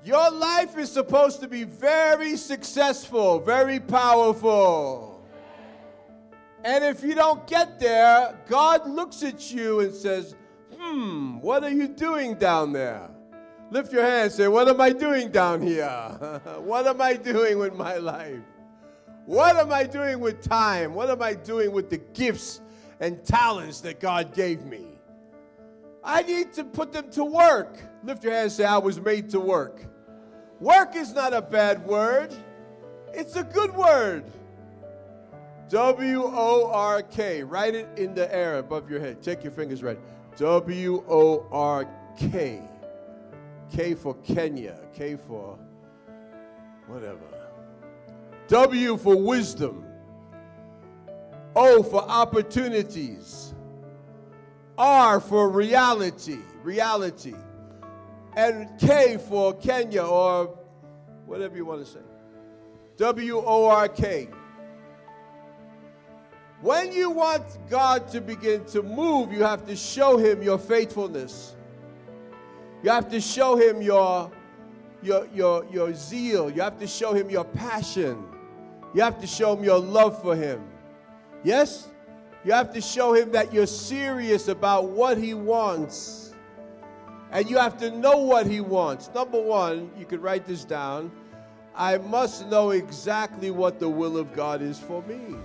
Your life is supposed to be very successful, very powerful. And if you don't get there, God looks at you and says, what are you doing down there? Lift your hand and say, what am I doing down here? What am I doing with my life? What am I doing with time? What am I doing with the gifts and talents that God gave me? I need to put them to work. Lift your hand and say, I was made to work. Work is not a bad word. It's a good word. W-O-R-K. Write it in the air above your head. Take your fingers right. W-O-R-K. K for Kenya. K for whatever. W for wisdom. O for opportunities. R for reality. Reality. And K for Kenya, or whatever you want to say. W-O-R-K. When you want God to begin to move, you have to show him your faithfulness. You have to show him your zeal. You have to show him your passion. You have to show him your love for him. Yes? You have to show him that you're serious about what he wants. And you have to know what he wants. Number one, you could write this down. I must know exactly what the will of God is for me.